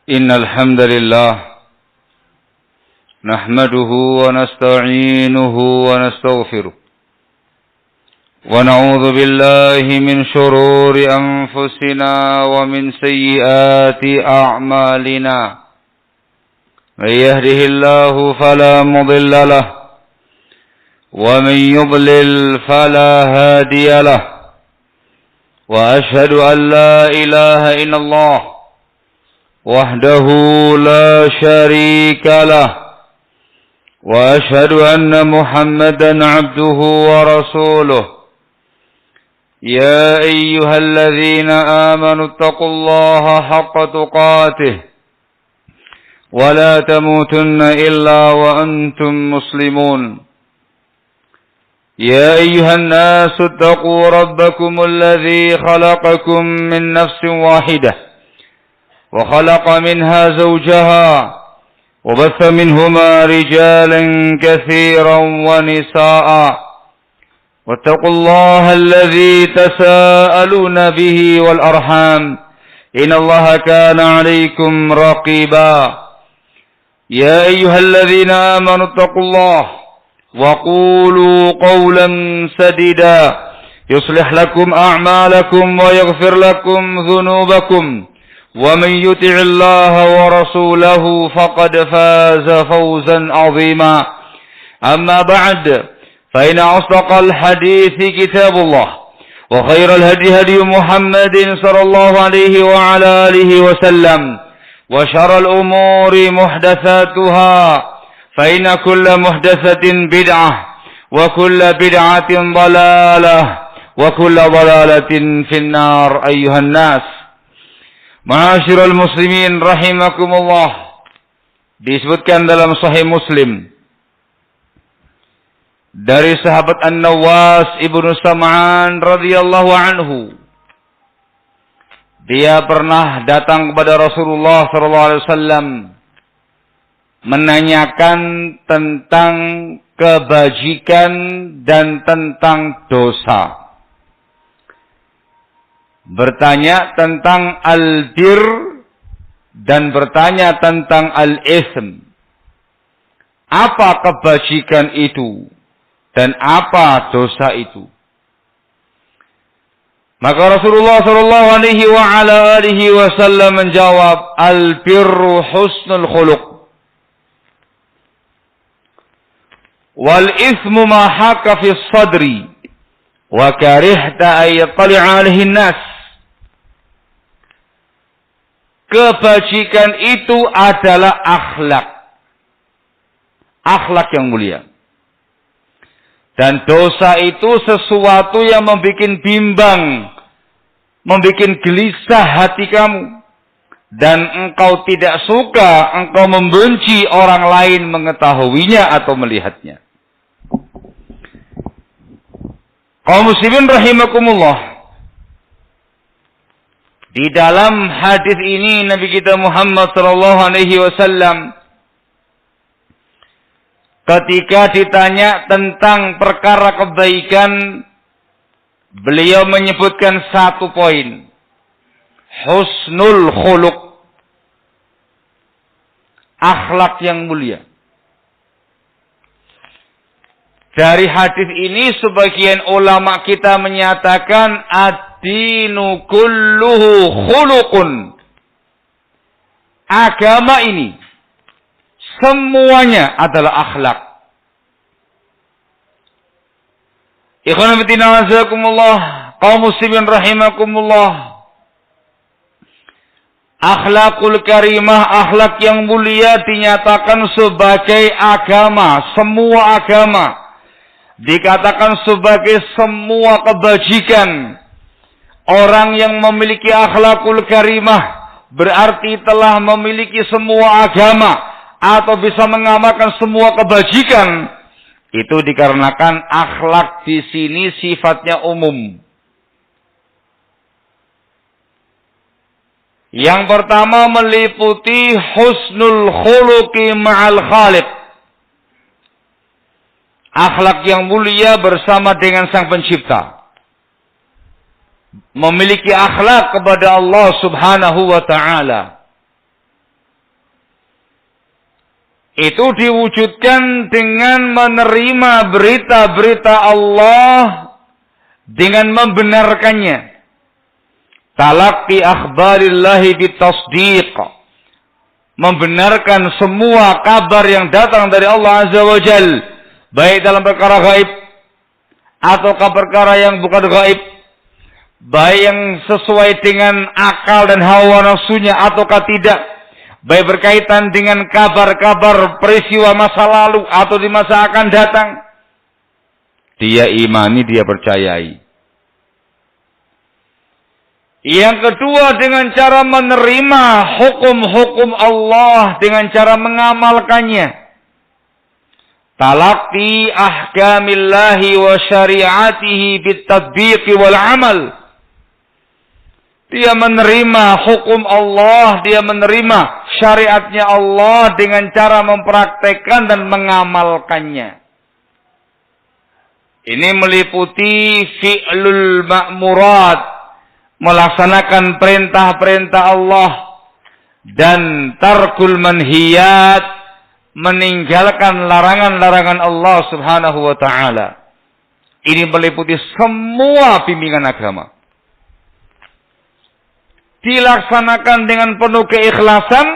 إن الحمد لله نحمده ونستعينه ونستغفره ونعوذ بالله من شرور أنفسنا ومن سيئات أعمالنا من يهده الله فلا مضل له ومن يضلل فلا هادي له وأشهد أن لا إله إلا الله وحده لا شريك له وأشهد أن محمدا عبده ورسوله يا أيها الذين آمنوا اتقوا الله حق تقاته ولا تموتن إلا وأنتم مسلمون يا أيها الناس اتقوا ربكم الذي خلقكم من نفس واحدة وخلق منها زوجها وبث منهما رجالا كثيرا ونساء واتقوا الله الذي تساءلون به والأرحام إن الله كان عليكم رقيبا يا أيها الذين آمنوا اتقوا الله وقولوا قولا سديدا يصلح لكم أعمالكم ويغفر لكم ذنوبكم ومن يطع الله ورسوله فقد فاز فوزا عظيما أما بعد فإن أصدق الحديث كتاب الله وخير الهدي هدي محمد صلى الله عليه وعلى آله وسلم وشر الأمور محدثاتها فإن كل محدثة بدعة وكل بدعة ضلالة وكل ضلالة في النار أيها الناس. Ma'asyiral muslimin rahimakumullah. Disebutkan dalam Sahih Muslim dari sahabat An-Nawas ibnu Sam'an radhiyallahu anhu. Dia pernah datang kepada Rasulullah sallallahu alaihi wasallam menanyakan tentang kebajikan dan tentang dosa. Bertanya tentang al-bir dan bertanya tentang al-ism. Apa kebajikan itu dan apa dosa itu? Maka Rasulullah sallallahu alaihi wa ala alihi wasallam menjawab, al-birru husnul khuluq wal ismu ma haka fi sadri wa karihta ay yattali'a alaihi nas. Kebajikan itu adalah akhlak yang mulia. Dan dosa itu sesuatu yang membuat bimbang, membuat gelisah hati kamu. Dan engkau tidak suka, engkau membenci orang lain mengetahuinya atau melihatnya. Kaum muslimin rahimakumullah. Di dalam hadis ini Nabi kita Muhammad sallallahu alaihi wasallam ketika ditanya tentang perkara kebaikan, beliau menyebutkan satu poin. Husnul khuluq. Akhlak yang mulia. Dari hadis ini sebagian ulama kita menyatakan ad-dinu kulluhu khuluqun. Agama ini semuanya adalah akhlak. Ikhwan fillah azakumullah, kaum muslimin rahimakumullah. Akhlakul karimah, akhlak yang mulia dinyatakan sebagai agama, semua agama. Dikatakan sebagai semua kebajikan. Orang yang memiliki akhlakul karimah berarti telah memiliki semua agama atau bisa mengamalkan semua kebajikan. Itu dikarenakan akhlak di sini sifatnya umum. Yang pertama meliputi husnul khuluqi ma'al khaliq. Akhlak yang mulia bersama dengan Sang Pencipta. Memiliki akhlak kepada Allah Subhanahu wa ta'ala. itu diwujudkan dengan menerima berita-berita Allah dengan membenarkannya. Talaqqi akhbarillahi bitasdiq, membenarkan semua kabar yang datang dari Allah Azza wa Jal, baik dalam perkara gaib ataukah perkara yang bukan gaib, baik yang sesuai dengan akal dan hawa nafsunya ataukah tidak, baik berkaitan dengan kabar-kabar peristiwa masa lalu atau di masa akan datang, dia imani, dia percayai. Yang kedua, dengan cara menerima hukum-hukum Allah dengan cara mengamalkannya. Talaqqi ahkamillahi wa syari'atihi bitatbiqi wal amal. Dia menerima hukum Allah, dia menerima syariatnya Allah dengan cara mempraktekkan dan mengamalkannya. Ini meliputi fi'lul ma'murat, melaksanakan perintah-perintah Allah, dan tarkul manhiyat, meninggalkan larangan-larangan Allah Subhanahu wa taala. Ini meliputi semua bimbingan agama. Dilaksanakan dengan penuh keikhlasan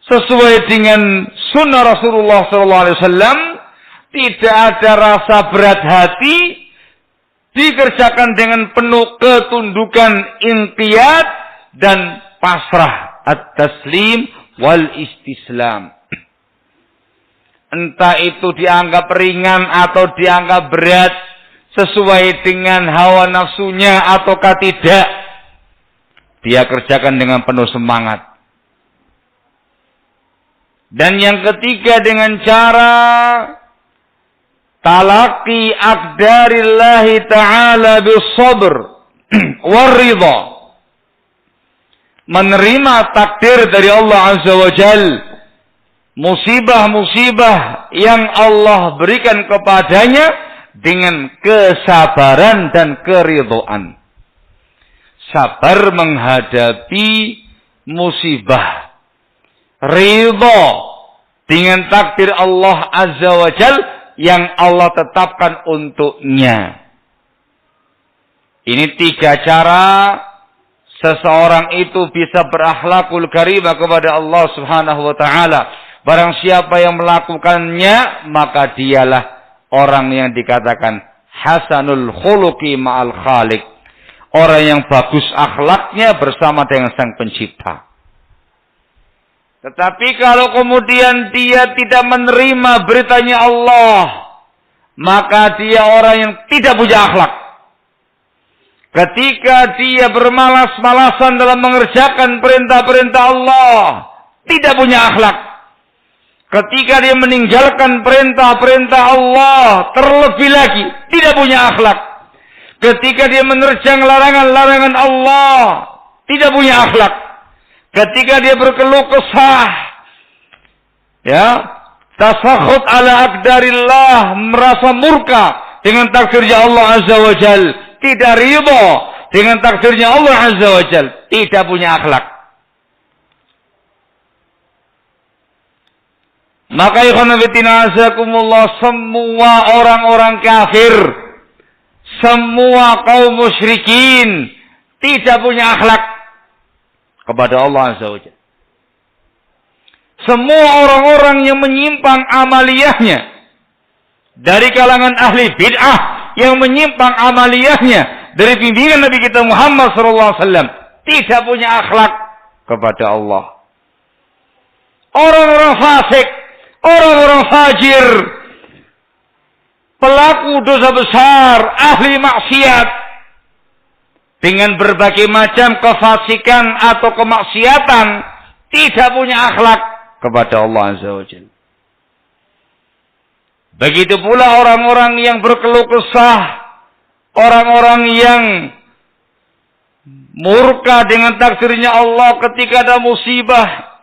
sesuai dengan sunnah Rasulullah SAW, tidak ada rasa berat hati, dikerjakan dengan penuh ketundukan, inqiyad dan pasrah, at-taslim wal istislam. Entah itu dianggap ringan atau dianggap berat, sesuai dengan hawa nafsunya ataukah tidak, dia kerjakan dengan penuh semangat. Dan yang ketiga, dengan cara talaqqi aqdarillahi ta'ala bisabr waridha, menerima takdir dari Allah Azza wa Jal, musibah-musibah yang Allah berikan kepadanya dengan kesabaran dan keridhaan. Sabar menghadapi musibah, ridha dengan takdir Allah Azza wa Jal yang Allah tetapkan untuknya. Ini 3 cara seseorang itu bisa berakhlakul karimah kepada Allah Subhanahu wa taala. Barang siapa yang melakukannya, maka dialah orang yang dikatakan hasanul khuluqi ma'al khaliq, orang yang bagus akhlaknya bersama dengan Sang Pencipta. Tetapi kalau kemudian dia tidak menerima beritanya Allah, maka dia orang yang tidak punya akhlak. Ketika dia bermalas-malasan dalam mengerjakan perintah-perintah Allah, tidak punya akhlak. Ketika dia meninggalkan perintah-perintah Allah, terlebih lagi tidak punya akhlak. Ketika dia menerjang larangan-larangan Allah, tidak punya akhlak. Ketika dia berkeluh kesah, tasakhut ala aqdarillah, merasa murka dengan takdirnya Allah Azza wa Jal, tidak ridha dengan takdirnya Allah Azza wa Jal, tidak punya akhlak. Maka ikhwan fillah azakumullah, semua orang-orang kafir, semua kaum musyrikin tidak punya akhlak kepada Allah Azza wa Jalla. Semua orang-orang yang menyimpang amaliyahnya dari kalangan ahli bid'ah, yang menyimpang amaliyahnya dari bimbingan Nabi kita Muhammad SAW, tidak punya akhlak kepada Allah. Orang-orang fasik, orang-orang fajir, pelaku dosa besar, ahli maksiat, dengan berbagai macam kefasikan atau kemaksiatan, tidak punya akhlak kepada Allah Azza wa Jalla. Begitu pula orang-orang yang berkeluh kesah, orang-orang yang murka dengan takdirnya Allah ketika ada musibah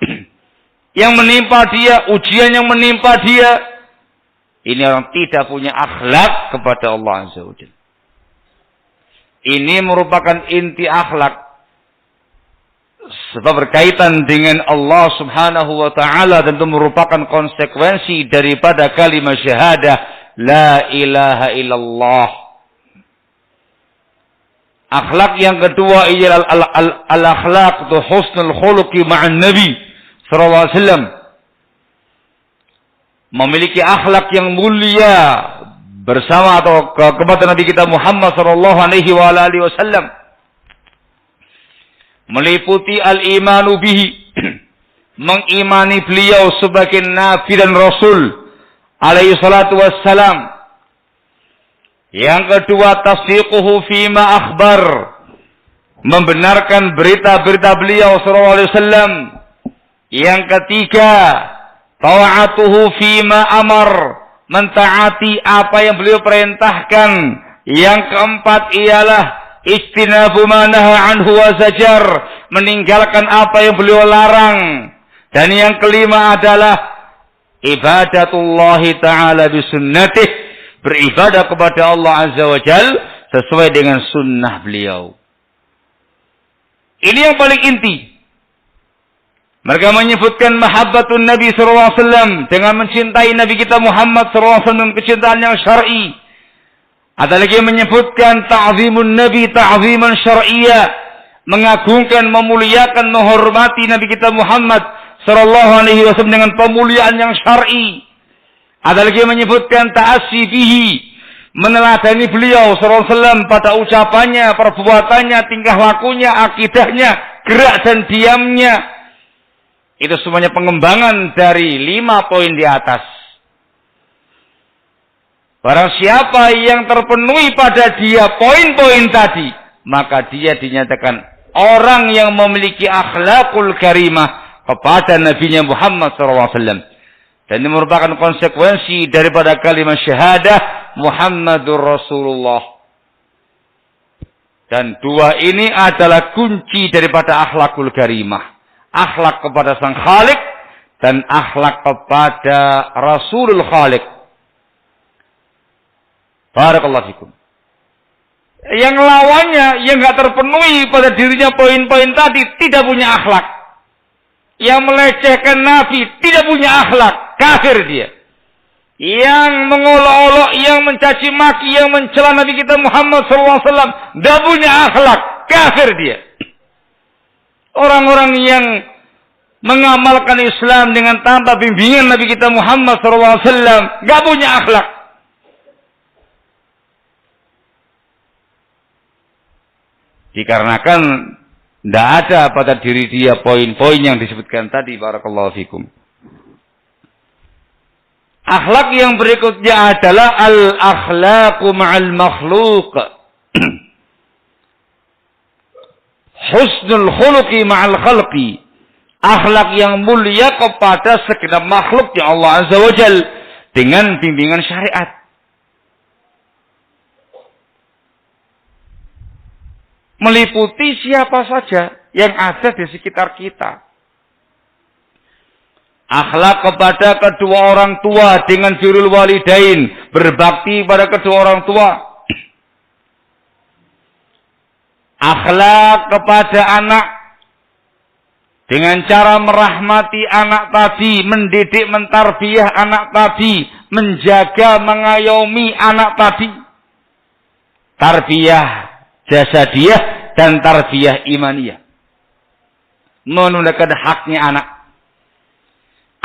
yang menimpa dia, ujian yang menimpa dia, ini orang tidak punya akhlak kepada Allah Azza wa Jalla. Ini merupakan inti akhlak. Sebab berkaitan dengan Allah subhanahu wa ta'ala tentu merupakan konsekuensi daripada kalimat syahadah la ilaha illallah. Akhlak yang kedua ialah al-akhlaq tu husnul khuluqi ma'an nabi sallallahu alaihi wasallam. Memiliki akhlak yang mulia bersama atau kepada Nabi kita Muhammad sallallahu alaihi wasallam. Meliputi al-imanu bihi, mengimani beliau sebagai nabi dan rasul alaihi salatu wassalam. Yang kedua, tasdiquhu fima akhbar, membenarkan berita-berita beliau sallallahu alaihi wasallam. Yang ketiga, ta'atuhu fima amar, mentaati apa yang beliau perintahkan. Yang keempat ialah ijtinabu ma naha anhu wa zajar, meninggalkan apa yang beliau larang. Dan yang kelima adalah ibadatullah ta'ala bisunnatih, beribadah kepada Allah azza wa jal sesuai dengan sunnah beliau. Ini yang paling inti. Mereka menyebutkan mahabbatun Nabi SAW dengan mencintai Nabi kita Muhammad SAW dengan kecintaan yang syar'i. Ada lagi yang menyebutkan ta'zimun Nabi ta'ziman syar'iyya, mengagungkan, memuliakan, menghormati Nabi kita Muhammad SAW dengan pemuliaan yang syar'i. Ada lagi yang menyebutkan ta'assi bihi, meneladani beliau SAW pada ucapannya, perbuatannya, tingkah lakunya, akidahnya, gerak dan diamnya. Itu semuanya pengembangan dari 5 poin di atas. Barang siapa yang terpenuhi pada dia poin-poin tadi, maka dia dinyatakan orang yang memiliki akhlakul karimah kepada Nabi Muhammad SAW. Dan ini merupakan konsekuensi daripada kalimat syahadah Muhammadur Rasulullah. Dan 2 ini adalah kunci daripada akhlakul karimah. Akhlak kepada Sang Khalik dan akhlak kepada Rasulul Khalik. Barakallahu fikum. Yang lawannya yang enggak terpenuhi pada dirinya poin-poin tadi tidak punya akhlak. Yang melecehkan Nabi tidak punya akhlak, kafir dia. Yang mengolok-olok, yang mencaci maki, yang mencela Nabi kita Muhammad SAW tidak punya akhlak, kafir dia. Orang-orang yang mengamalkan Islam dengan tanpa bimbingan Nabi kita Muhammad SAW tidak punya akhlak. Dikarenakan tidak ada pada diri dia poin-poin yang disebutkan tadi. Barakallahu fikum. Akhlak yang berikutnya adalah al-akhlaqu ma'al makhluq. Husnul khuluqi ma'al khalqi. Akhlak yang mulia kepada segenap makhluk yang Allah Azza wa Jal dengan bimbingan syariat. Meliputi siapa saja yang ada di sekitar kita. Akhlak kepada kedua orang tua dengan birrul walidain, berbakti pada kedua orang tua. Akhlak kepada anak dengan cara merahmati anak tadi, mendidik, mentarbiyah anak tadi, menjaga, mengayomi anak tadi. Tarbiyah jasadiyah dan tarbiyah imaniyah. Menunaikan haknya anak.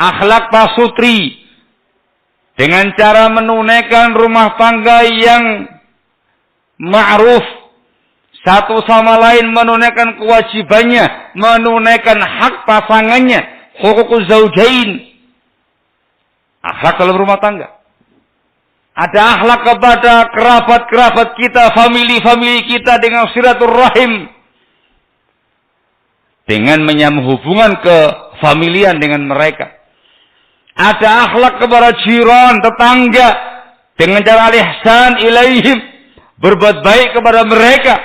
Akhlak pasutri dengan cara menunaikan rumah tangga yang ma'ruf, satu sama lain menunaikan kewajibannya, menunaikan hak pasangannya, hukukuz zaujain. Akhlak dalam rumah tangga. Ada akhlak kepada kerabat-kerabat kita, famili-famili kita dengan silaturrahim. Dengan menyambung hubungan kefamilian dengan mereka. Ada akhlak kepada jiran, tetangga. Dengan cara al-ihsan ilaihim. Berbuat baik kepada mereka.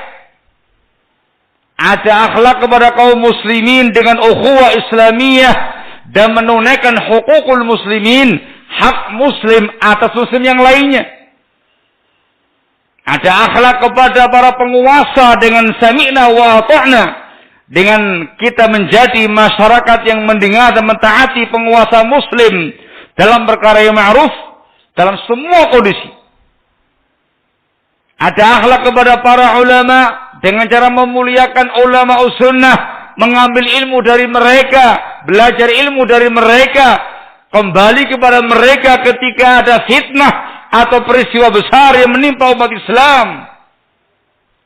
Ada akhlak kepada kaum muslimin dengan ukhuwah islamiyah. Dan menunaikan hukukul muslimin. Hak muslim atas muslim yang lainnya. Ada akhlak kepada para penguasa dengan sami'na wa ata'na. dengan kita menjadi masyarakat yang mendengar dan mentaati penguasa muslim dalam perkara yang ma'ruf dalam semua kondisi. Ada akhlak kepada para ulama dengan cara memuliakan ulama sunnah, mengambil ilmu dari mereka, belajar ilmu dari mereka, kembali kepada mereka ketika ada fitnah atau peristiwa besar yang menimpa umat Islam.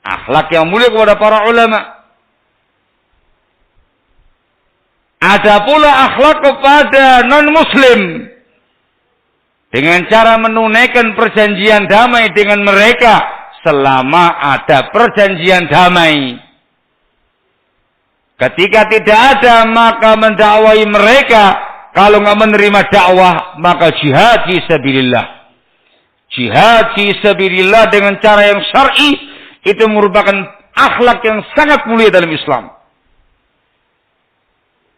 Akhlak yang mulia kepada para ulama. Ada pula akhlak kepada non-muslim dengan cara menunaikan perjanjian damai dengan mereka selama ada perjanjian damai. Ketika tidak ada, maka mendakwai mereka. Kalau nggak menerima dakwah, maka jihad fi sabilillah. Jihad fi sabilillah dengan cara yang syar'i itu merupakan akhlak yang sangat mulia dalam Islam.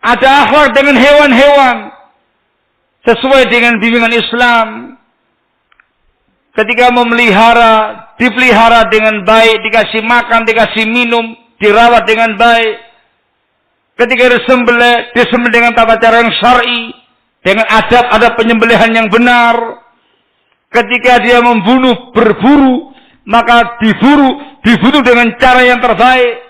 Ada akhlak dengan hewan-hewan sesuai dengan bimbingan Islam. Ketika memelihara, dipelihara dengan baik, dikasih makan, dikasih minum, dirawat dengan baik. Ketika disembelih dengan tata cara yang syar'i, dengan adab penyembelihan yang benar. Ketika dia membunuh, berburu, maka dibunuh dengan cara yang terbaik.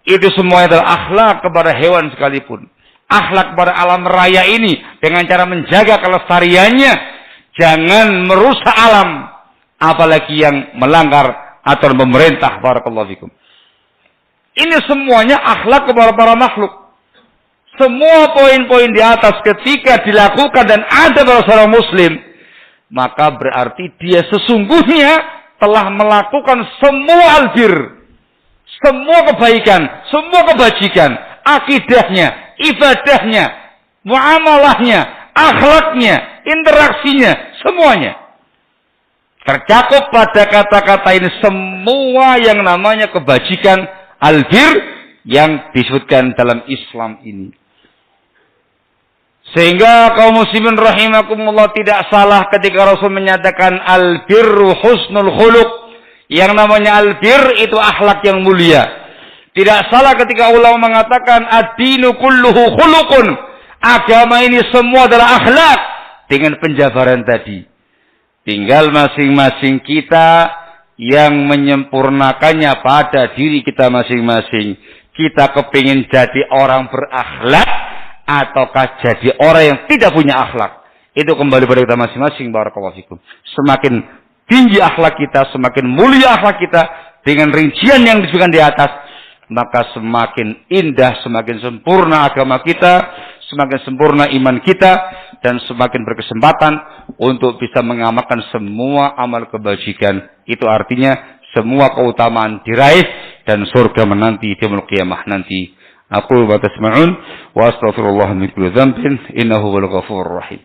Itu semua adalah akhlak kepada hewan sekalipun. Akhlak kepada alam raya ini dengan cara menjaga kelestariannya. Jangan merusak alam, apalagi yang melanggar aturan pemerintah. Barakallahu fikum. Ini semuanya akhlak kepada para makhluk. Semua poin-poin di atas ketika dilakukan dan ada pada seorang muslim, maka berarti dia sesungguhnya telah melakukan semua albir, semua kebaikan, semua kebajikan, akidahnya, ibadahnya, muamalahnya, akhlaknya, interaksinya, semuanya tercakup pada kata-kata ini semua yang namanya kebajikan albir yang disebutkan dalam Islam ini. Sehingga kaum muslimin rahimakumullah tidak salah ketika Rasul menyatakan albirru husnul khuluq. Yang namanya albir itu akhlak yang mulia. Tidak salah ketika ulama mengatakan ad-dinu kulluhu khuluqun. Agama ini semua adalah akhlak. Dengan penjabaran tadi. Tinggal masing-masing kita yang menyempurnakannya pada diri kita masing-masing. Kita kepingin jadi orang berakhlak ataukah jadi orang yang tidak punya akhlak. Itu kembali pada kita masing-masing. Barakallahu fikum. Semakin tinggi akhlak kita, semakin mulia akhlak kita dengan rincian yang disebutkan di atas, maka semakin indah, semakin sempurna agama kita, semakin sempurna iman kita, dan semakin berkesempatan untuk bisa mengamalkan semua amal kebajikan. Itu artinya semua keutamaan diraih dan surga menanti di yaumul qiyamah nanti. Aku wa tasma'un wa astaghfirullah min kulli dhanbin innahu huwal ghafurur rahim.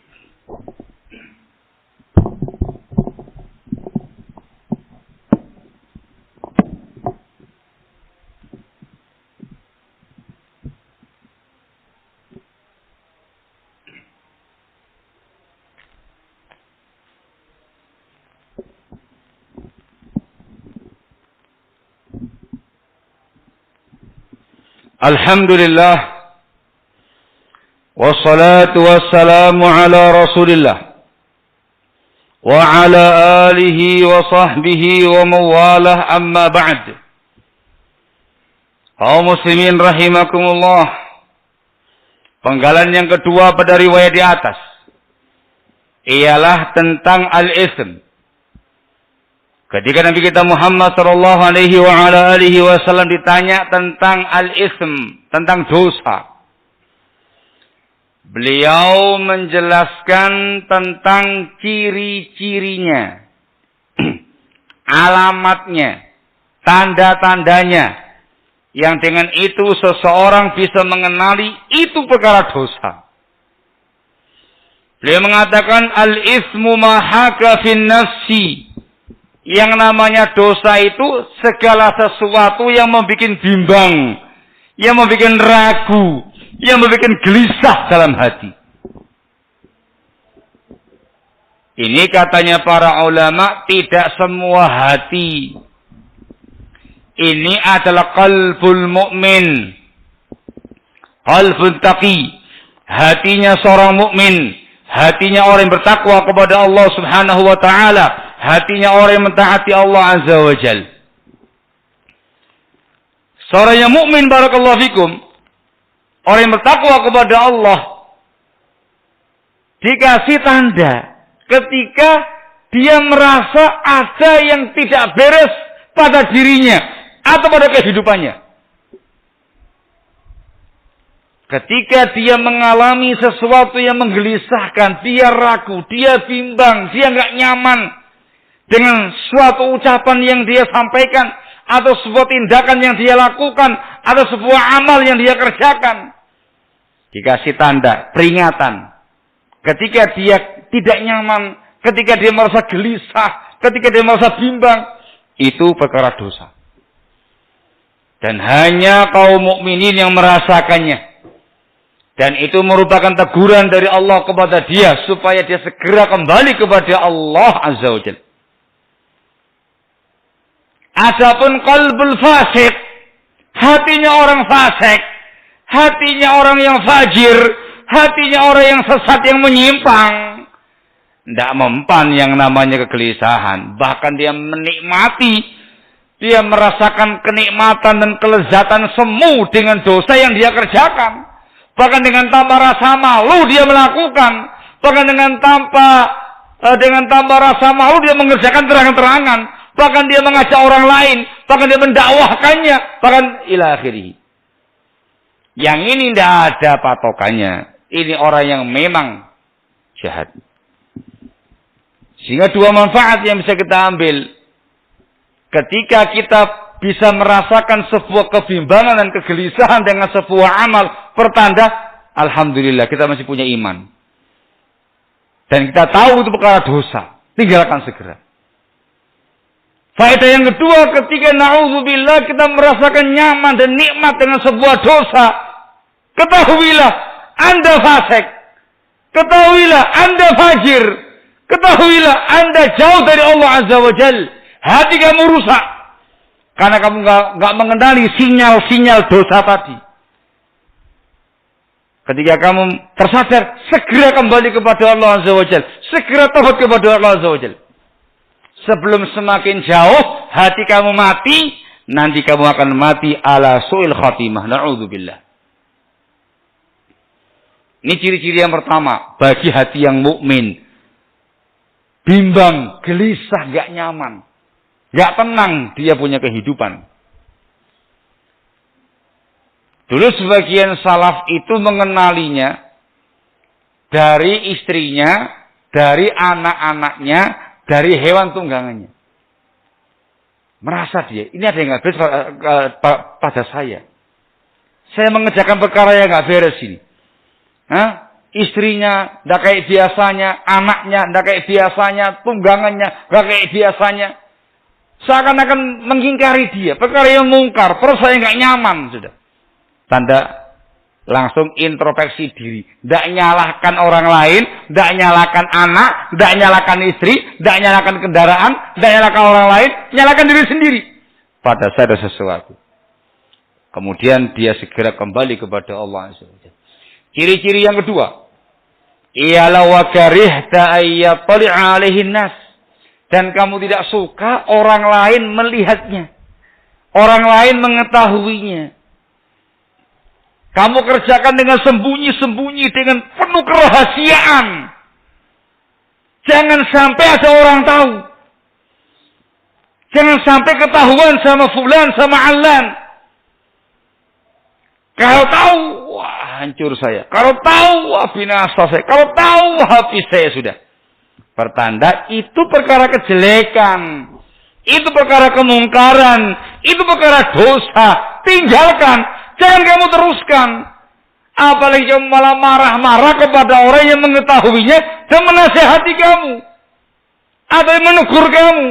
Alhamdulillah wassalatu wassalamu ala Rasulillah wa ala alihi wa sahbihi wa mawalah amma ba'd. Kaum muslimin rahimakumullah. Penggalan yang kedua pada riwayat di atas ialah tentang al-ism. Ketika Nabi kita Muhammad sallallahu alaihi wa ala alihi wasallam ditanya tentang al-ism, tentang dosa, beliau menjelaskan tentang ciri-cirinya, alamatnya, tanda-tandanya, yang dengan itu seseorang bisa mengenali itu perkara dosa. Beliau mengatakan al-ismu ma haka fin nafsi. Yang namanya dosa itu segala sesuatu yang membuat bimbang, yang membuat ragu, yang membuat gelisah dalam hati. Ini katanya para ulama, tidak semua hati Ini adalah qalbul mu'min. Qalbun taqi. Hatinya seorang mukmin, hatinya orang yang bertakwa kepada Allah Subhanahu wa taala, hatinya orang yang mentaati Allah Azza wa Jalla. Seorang yang mukmin, barakallahu fikum, orang yang bertakwa kepada Allah, dikasih tanda ketika dia merasa ada yang tidak beres pada dirinya atau pada kehidupannya. Ketika dia mengalami sesuatu yang menggelisahkan, dia ragu, dia bimbang, dia nggak nyaman dengan suatu ucapan yang dia sampaikan, atau sebuah tindakan yang dia lakukan, atau sebuah amal yang dia kerjakan. Dikasih tanda, peringatan. Ketika dia tidak nyaman, ketika dia merasa gelisah, ketika dia merasa bimbang, itu perkara dosa. Dan hanya kaum mukminin yang merasakannya. Dan itu merupakan teguran dari Allah kepada dia supaya dia segera kembali kepada Allah Azza wa Jalla. Adapun qalbul fasik, hatinya orang fasik, hatinya orang yang fajir, hatinya orang yang sesat, yang menyimpang, tidak mempan yang namanya kegelisahan. Bahkan dia menikmati, dia merasakan kenikmatan dan kelezatan semu dengan dosa yang dia kerjakan. Bahkan dengan tanpa rasa malu dia melakukan. Bahkan dengan tanpa rasa malu dia mengerjakan terang-terangan. Bahkan dia mengajak orang lain. Bahkan dia mendakwahkannya. Bahkan ila akhirih. Yang ini tidak ada patokannya. Ini orang yang memang jahat. Sehingga dua manfaat yang bisa kita ambil. Ketika kita bisa merasakan sebuah kebimbangan dan kegelisahan dengan sebuah amal, pertanda, alhamdulillah kita masih punya iman. Dan kita tahu itu perkara dosa, tinggalkan segera. Faedah yang kedua, ketika na'udzubillah kita merasakan nyaman dan nikmat dengan sebuah dosa, ketahuilah Anda fasik, ketahuilah Anda fajir, ketahuilah Anda jauh dari Allah Azza wa Jalla. Hati kamu rusak. Karena kamu nggak mengenali sinyal-sinyal dosa tadi. Ketika kamu tersadar, segera kembali kepada Allah Azza wa Jalla. Segera tobat kepada Allah Azza wa Jalla. Sebelum semakin jauh hati kamu mati, nanti kamu akan mati ala su'il khatimah. Na'udzubillah. Ini ciri-ciri yang pertama bagi hati yang mukmin. Bimbang, gelisah, gak nyaman. Gak tenang dia punya kehidupan. Dulu sebagian salaf itu mengenalinya dari istrinya, dari anak-anaknya, dari hewan tunggangannya. Merasa dia, ini ada yang gak beres pada saya. Saya mengerjakan perkara yang gak beres ini. Istrinya gak kayak biasanya, anaknya gak kayak biasanya, tunggangannya gak kayak biasanya. Seakan-akan mengingkari dia. Perkara yang mungkar. Perut saya nggak nyaman. Sudah. Tanda langsung introspeksi diri. Tidak nyalahkan orang lain. Tidak nyalahkan anak. Tidak nyalahkan istri. Tidak nyalahkan kendaraan. Tidak nyalahkan orang lain. Nyalahkan diri sendiri. Pada saya ada sesuatu. Kemudian dia segera kembali kepada Allah. Ciri-ciri yang kedua. Ialah wa karihta ayyatali'a alaihin nas. Dan kamu tidak suka orang lain melihatnya. Orang lain mengetahuinya. Kamu kerjakan dengan sembunyi-sembunyi, dengan penuh kerahasiaan. Jangan sampai ada orang tahu. Jangan sampai ketahuan sama fulan, sama alan. Kalau tahu, wah hancur saya. Kalau tahu, wah binasa saya. Kalau tahu, habis saya sudah. Pertanda itu perkara kejelekan. Itu perkara kemungkaran. Itu perkara dosa. Tinggalkan. Jangan kamu teruskan. Apalagi kamu malah marah-marah kepada orang yang mengetahuinya dan menasihati kamu. Atau yang menegur kamu.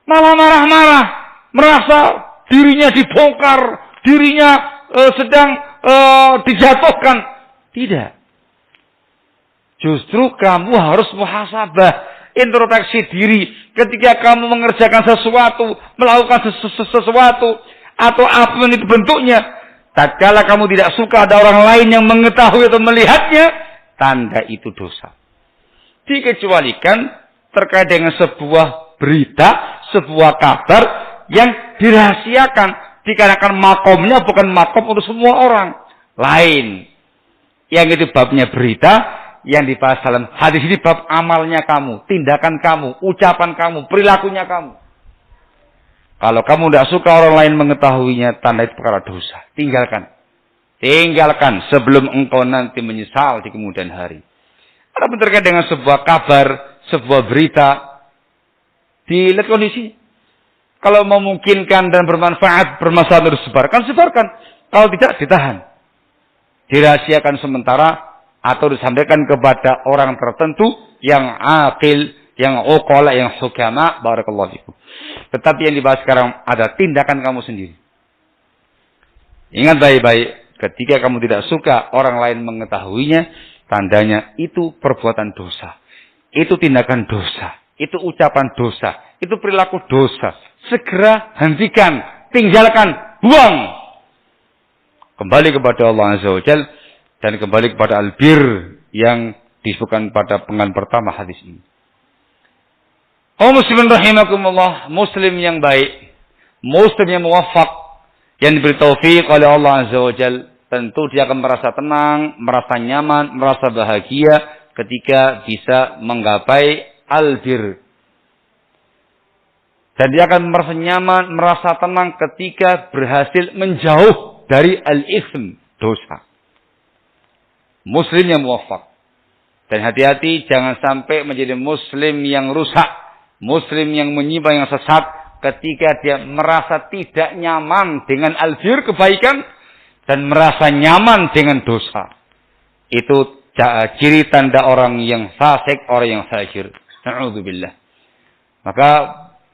Malah marah-marah. Merasa dirinya dibongkar. Dirinya sedang dijatuhkan. Tidak. Justru kamu harus muhasabah. introspeksi diri ketika kamu mengerjakan sesuatu, melakukan sesuatu, atau apapun itu bentuknya. Tatkala kamu tidak suka ada orang lain yang mengetahui atau melihatnya, tanda itu dosa. Dikecualikan terkait dengan sebuah berita, sebuah kabar yang dirahasiakan. Dikarenakan makomnya bukan makom untuk semua orang. Lain. Yang itu babnya berita, yang dibahas dalam hadis ini bab amalnya kamu, tindakan kamu, ucapan kamu, perilakunya kamu. Kalau kamu tidak suka orang lain mengetahuinya, tanda itu perkara dosa. Tinggalkan. Tinggalkan sebelum engkau nanti menyesal di kemudian hari. Ada terkait dengan sebuah kabar, sebuah berita, dilihat kondisi. Kalau memungkinkan dan bermanfaat, bermasalah harus sebarkan. Kalau tidak, ditahan. Dirahasiakan sementara atau disampaikan kepada orang tertentu yang akil, yang uqala, yang hukama. Barakallahu fikum. Tetapi yang dibahas sekarang ada tindakan kamu sendiri. Ingat baik-baik, ketika kamu tidak suka orang lain mengetahuinya, tandanya itu perbuatan dosa. Itu tindakan dosa. Itu ucapan dosa. Itu perilaku dosa. Segera hentikan, tinggalkan, buang. Kembali kepada Allah Azza wa Jalla dan kembali kepada al-bir yang disebutkan pada penggan pertama hadis ini. Oh muslimin rahimakumullah, muslim yang baik, muslim yang muwaffaq, yang diberi taufik oleh Allah Azza wa Jalla, tentu dia akan merasa tenang, merasa nyaman, merasa bahagia ketika bisa menggapai al-bir. Dan dia akan merasa nyaman, merasa tenang ketika berhasil menjauh dari al-ithm, dosa. Muslim yang muwaffaq. Dan hati-hati jangan sampai menjadi muslim yang rusak. Muslim yang menyimpang, yang sesat. Ketika dia merasa tidak nyaman dengan al-bir, kebaikan. Dan merasa nyaman dengan dosa. Itu ciri tanda orang yang fasik, orang yang fajir. Na'udzubillah. Maka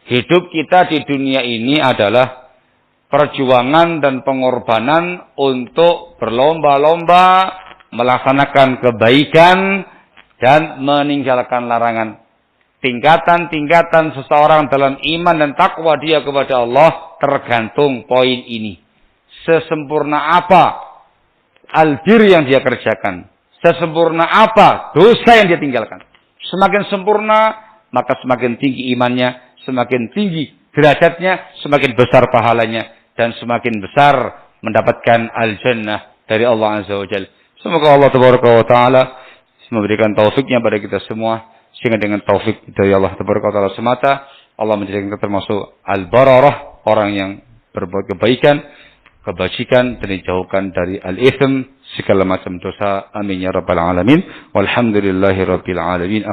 hidup kita di dunia ini adalah perjuangan dan pengorbanan untuk berlomba-lomba melaksanakan kebaikan dan meninggalkan larangan. Tingkatan-tingkatan seseorang dalam iman dan takwa dia kepada Allah tergantung poin ini. Sesempurna apa albir yang dia kerjakan, sesempurna apa dosa yang dia tinggalkan. Semakin sempurna, maka semakin tinggi imannya, semakin tinggi derajatnya, semakin besar pahalanya, dan semakin besar mendapatkan al-jannah dari Allah Azza wa Jalla. Semoga Allah Tabaraka wa Ta'ala memberikan taufiknya pada kita semua, sehingga dengan taufik dari Allah Tabaraka wa Ta'ala semata, Allah menjadikan kita termasuk al-bararah, orang yang berbuat kebaikan, kebajikan, dan dijauhkan dari al-ithm, segala macam dosa. Amin ya rabbal alamin. Walhamdulillahi rabbil alamin.